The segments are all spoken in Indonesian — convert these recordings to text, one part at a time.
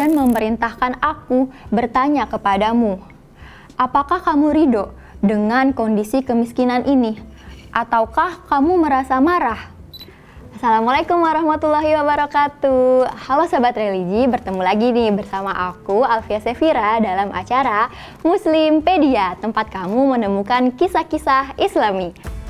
dan memerintahkan aku bertanya kepadamu, apakah kamu ridho dengan kondisi kemiskinan ini? Ataukah kamu merasa marah? Assalamualaikum warahmatullahi wabarakatuh. Halo Sobat Religi, bertemu lagi nih bersama aku Alfia Sefira dalam acara Muslimpedia, tempat kamu menemukan kisah-kisah Islami.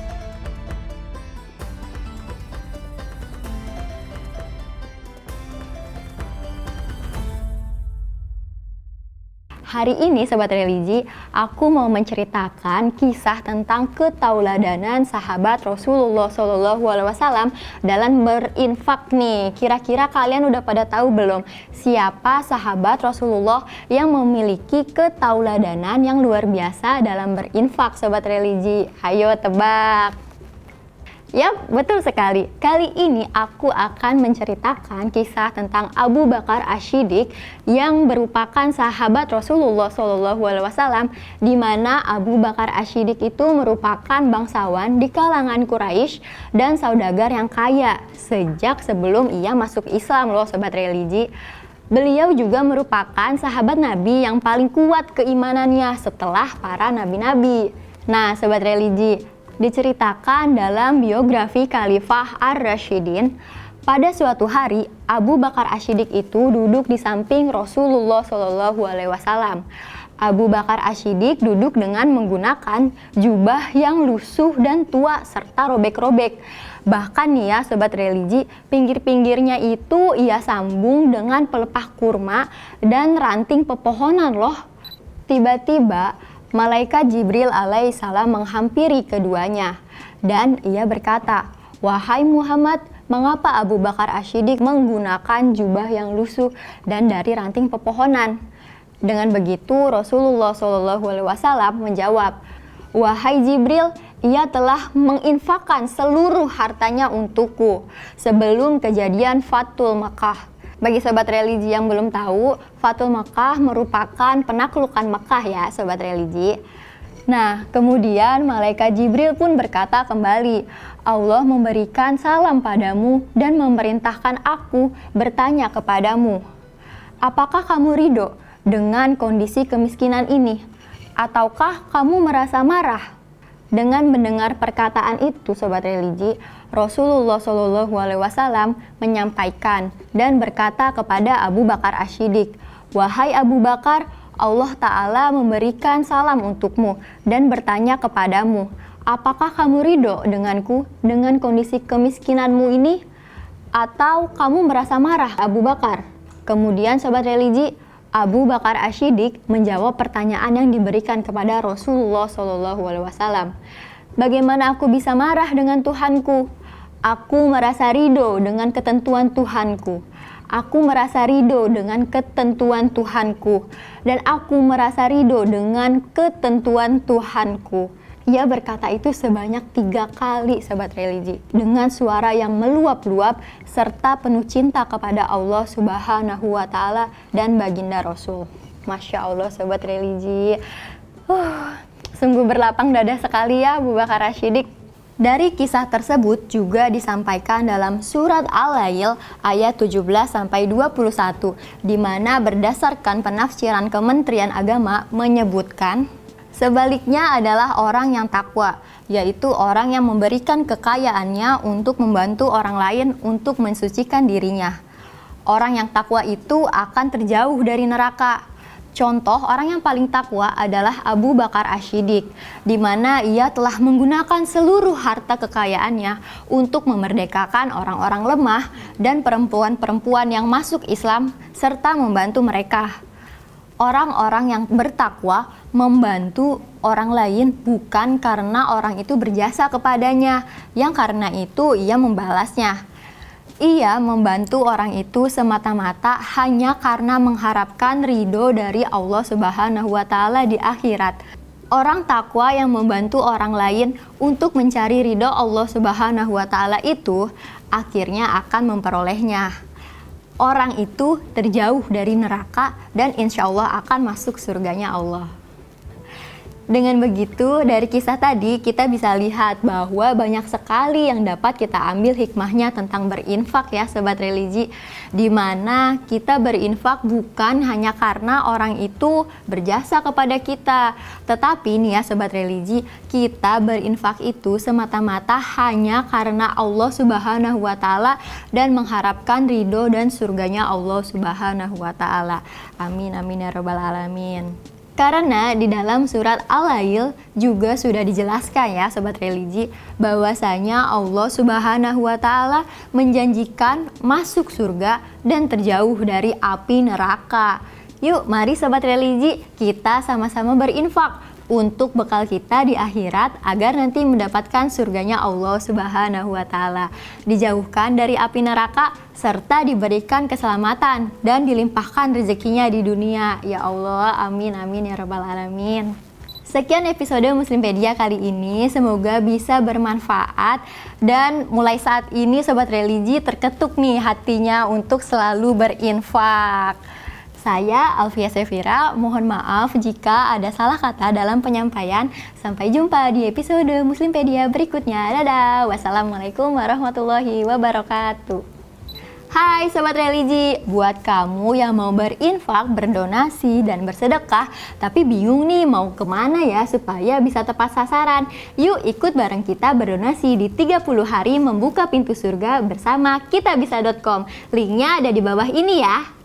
Hari ini Sobat Religi, aku mau menceritakan kisah tentang ketauladanan sahabat Rasulullah SAW dalam berinfak nih. Kira-kira kalian udah pada tahu belum siapa sahabat Rasulullah yang memiliki ketauladanan yang luar biasa dalam berinfak, Sobat Religi? Ayo tebak. Yap, betul sekali. Kali ini aku akan menceritakan kisah tentang Abu Bakar Ash-Shiddiq yang merupakan sahabat Rasulullah SAW, di mana Abu Bakar Ash-Shiddiq itu merupakan bangsawan di kalangan Quraisy dan saudagar yang kaya sejak sebelum ia masuk Islam loh Sobat Religi. Beliau juga merupakan sahabat Nabi yang paling kuat keimanannya setelah para nabi-nabi. Nah Sobat Religi, diceritakan dalam biografi Khalifah Ar-Rasyidin, pada suatu hari Abu Bakar Ash-Shiddiq itu duduk di samping Rasulullah SAW. Abu Bakar Ash-Shiddiq duduk dengan menggunakan jubah yang lusuh dan tua serta robek-robek. Bahkan nih ya Sobat Religi, pinggir-pinggirnya itu ia sambung dengan pelepah kurma dan ranting pepohonan loh. Tiba-tiba Malaikat Jibril alaihissalam menghampiri keduanya dan ia berkata, "Wahai Muhammad, mengapa Abu Bakar Ash-Shiddiq menggunakan jubah yang lusuh dan dari ranting pepohonan?" Dengan begitu Rasulullah SAW menjawab, "Wahai Jibril, ia telah menginfakkan seluruh hartanya untukku sebelum kejadian Fathul Makkah." Bagi Sobat Religi yang belum tahu, Fathul Makkah merupakan penaklukan Makkah ya Sobat Religi. Nah, kemudian Malaikat Jibril pun berkata kembali, "Allah memberikan salam padamu dan memerintahkan aku bertanya kepadamu, apakah kamu ridho dengan kondisi kemiskinan ini? Ataukah kamu merasa marah?" Dengan mendengar perkataan itu Sobat Religi, Rasulullah SAW menyampaikan dan berkata kepada Abu Bakar Ash-Shiddiq, "Wahai Abu Bakar, Allah Ta'ala memberikan salam untukmu dan bertanya kepadamu, apakah kamu ridho denganku dengan kondisi kemiskinanmu ini? Atau kamu merasa marah Abu Bakar?" Kemudian Sobat Religi, Abu Bakar Ash-Shiddiq menjawab pertanyaan yang diberikan kepada Rasulullah SAW. "Bagaimana aku bisa marah dengan Tuhanku? Aku merasa ridho dengan ketentuan Tuhanku. Aku merasa ridho dengan ketentuan Tuhanku. Dan aku merasa ridho dengan ketentuan Tuhanku." Ia berkata itu sebanyak 3 kali Sobat Religi dengan suara yang meluap-luap serta penuh cinta kepada Allah Subhanahu wa Ta'ala dan baginda Rasul. Masya Allah Sobat Religi, sungguh berlapang dada sekali ya Abu Bakar Ash-Shiddiq. Dari kisah tersebut juga disampaikan dalam surat Al-Lail ayat 17-21, di mana berdasarkan penafsiran Kementerian Agama menyebutkan, sebaliknya adalah orang yang takwa, yaitu orang yang memberikan kekayaannya untuk membantu orang lain untuk mensucikan dirinya. Orang yang takwa itu akan terjauh dari neraka. Contoh orang yang paling takwa adalah Abu Bakar Ash-Shiddiq, di mana ia telah menggunakan seluruh harta kekayaannya untuk memerdekakan orang-orang lemah dan perempuan-perempuan yang masuk Islam serta membantu mereka. Orang-orang yang bertakwa membantu orang lain bukan karena orang itu berjasa kepadanya, yang karena itu ia membalasnya. Ia membantu orang itu semata-mata hanya karena mengharapkan ridho dari Allah Subhanahu wa Ta'ala di akhirat. Orang takwa yang membantu orang lain untuk mencari ridho Allah Subhanahu wa Ta'ala itu akhirnya akan memperolehnya. Orang itu terjauh dari neraka dan insya Allah akan masuk surganya Allah. Dengan begitu, dari kisah tadi kita bisa lihat bahwa banyak sekali yang dapat kita ambil hikmahnya tentang berinfak ya Sobat Religi. Di mana kita berinfak bukan hanya karena orang itu berjasa kepada kita. Tetapi nih ya Sobat Religi, kita berinfak itu semata-mata hanya karena Allah Subhanahu wa Ta'ala dan mengharapkan ridho dan surganya Allah Subhanahu wa Ta'ala. Amin amin ya rabbal alamin. Karena di dalam surat Al-Lail juga sudah dijelaskan ya Sobat Religi, bahwasanya Allah Subhanahu wa Ta'ala menjanjikan masuk surga dan terjauh dari api neraka. Yuk mari Sobat Religi, kita sama-sama berinfak untuk bekal kita di akhirat agar nanti mendapatkan surganya Allah Subhanahu wa Ta'ala, dijauhkan dari api neraka serta diberikan keselamatan dan dilimpahkan rezekinya di dunia. Ya Allah, amin amin ya rabbal alamin. Sekian episode Muslimpedia kali ini, semoga bisa bermanfaat dan mulai saat ini Sobat Religi terketuk nih hatinya untuk selalu berinfak. Saya Alfia Sefira, mohon maaf jika ada salah kata dalam penyampaian. Sampai jumpa di episode Muslimpedia berikutnya. Dadah, wassalamualaikum warahmatullahi wabarakatuh. Hai Sobat Religi, buat kamu yang mau berinfak, berdonasi, dan bersedekah tapi bingung nih mau kemana ya supaya bisa tepat sasaran, yuk ikut bareng kita berdonasi di 30 hari membuka pintu surga bersama kitabisa.com. Linknya ada di bawah ini ya.